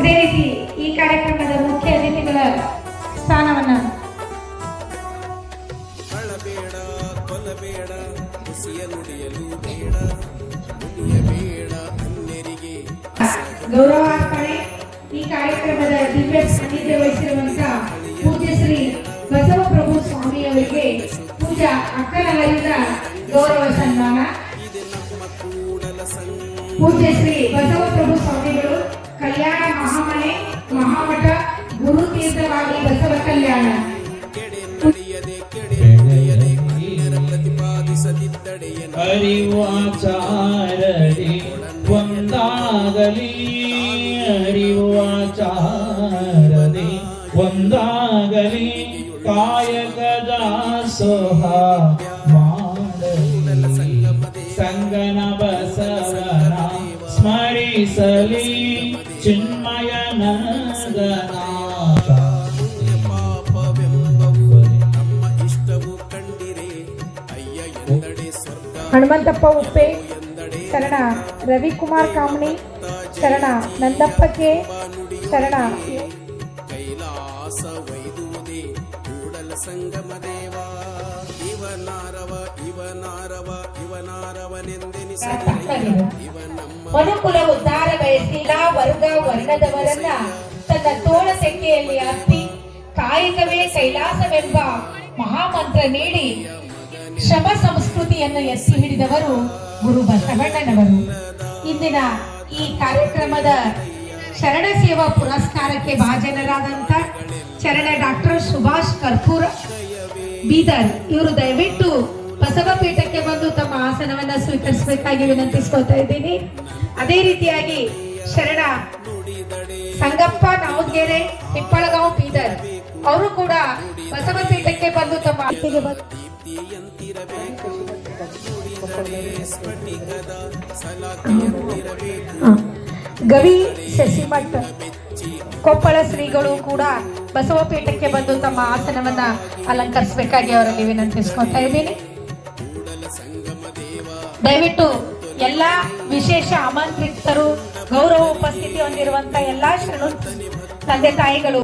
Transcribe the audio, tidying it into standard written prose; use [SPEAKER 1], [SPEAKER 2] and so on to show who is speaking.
[SPEAKER 1] ಅದೇ ರೀತಿ ಈ ಕಾರ್ಯಕ್ರಮದ ಮುಖ್ಯ ಅತಿಥಿಗಳ ಸ್ಥಾನವನ್ನು ಗೌರವಾರ್ಪಣೆ ಈ ಕಾರ್ಯಕ್ರಮದ ದಿವ್ಯ ಸಾನ್ನಿಧ್ಯ ವಹಿಸಿರುವಂತಹ ಪೂಜ್ಯ ಶ್ರೀ ಬಸವಪ್ರಭು ಸ್ವಾಮಿಯವರಿಗೆ ಪೂಜಾ ಅಕ್ಕನಾಯದ ಗೌರವ ಸನ್ಮಾನ. ಪೂಜ್ಯ ಶ್ರೀ ಬಸವಪ್ರಭು ಸ್ವಾಮಿಗಳು ಕಲ್ಯಾಣ ಮಹಾಮನೆ ಮಹಾಮಠ ಗುರುತೀರ್ಥವಾಗಿ ಬಸವ ಕಲ್ಯಾಣ.
[SPEAKER 2] ಅರಿವಾಚಾರದಿ ಒಂದಾಗಲಿ ಅರಿವಾಚಾರದಿ ಒಂದಾಗಲಿ ಕಾಯಕದ ಸೋಹ ಮಾಡಲಿ ಸಂಗನ ಬಸವನ ಸ್ಮರಿಸಲಿ ಚಿನ್ಮಯನಂದನ
[SPEAKER 1] ಹನುಮಂತಪ್ಪ ಉಪ್ಪೆ ಶರಣ, ರವಿಕುಮಾರ್ ಕಾಮಣಿ ಶರಣ, ನಂದಪ್ಪ ಕೆ ಶರಣ. ಮನುಕುಲ ಉದ್ಧಾರ ಬಯಸಿದ ವರ್ಗ ವರ್ಣದವರನ್ನ ತನ್ನ ತೋಳ ತೆಕ್ಕೆಯಲ್ಲಿ ಹತ್ತಿ ಕಾಯಕವೇ ಕೈಲಾಸವೆಂಬ ಮಹಾಮಂತ್ರ ನೀಡಿ ಶ್ರಮ ಸಂಸ್ಕೃತಿಯನ್ನು ಎತ್ತಿ ಹಿಡಿದವರು ಗುರು ಬಸವಣ್ಣನವರು. ಇಂದಿನ ಈ ಕಾರ್ಯಕ್ರಮದ ಶರಣ ಸೇವಾ ಪುರಸ್ಕಾರಕ್ಕೆ ಭಾಜನರಾದಂತ ಶರಣ ಡಾಕ್ಟರ್ ಸುಭಾಷ್ ಕರ್ಪೂರ್ ಬೀದರ್ ಇವರು ದಯವಿಟ್ಟು ಬಸವಪೀಠಕ್ಕೆ ಬಂದು ತಮ್ಮ ಆಸನವನ್ನ ಸ್ವೀಕರಿಸಬೇಕಾಗಿ ವಿನಂತಿಸ್ಕೊಳ್ತಾ ಇದ್ದೀನಿ. ಅದೇ ರೀತಿಯಾಗಿ ಶರಣ ಸಂಗಪ್ಪ ನಾವುಗೆರೆ ಹಿಪ್ಪಳಗಾಂವ್ ಬೀದರ್ ಅವರು ಕೂಡ ಬಸವಪೀಠಕ್ಕೆ ಬಂದು ತಮ್ಮ ಗವಿ ಶಶಿಮಠ್ ಕೊಪ್ಪಳ ಶ್ರೀಗಳು ಕೂಡ ಬಸವಪೀಠಕ್ಕೆ ಬಂದು ತಮ್ಮ ಆಸನವನ್ನ ಅಲಂಕರಿಸಬೇಕಾಗಿ ಅವರಲ್ಲಿ ವಿನಂತಿಸ್ಕೊಳ್ತಾ ಇದ್ದೀನಿ. ದಯವಿಟ್ಟು ಎಲ್ಲಾ ವಿಶೇಷ ಆಮಂತ್ರಿತರು, ಗೌರವ ಉಪಸ್ಥಿತಿ ಹೊಂದಿರುವಂತಹ ಎಲ್ಲಾ ಶರಣು ತಂದೆ ತಾಯಿಗಳು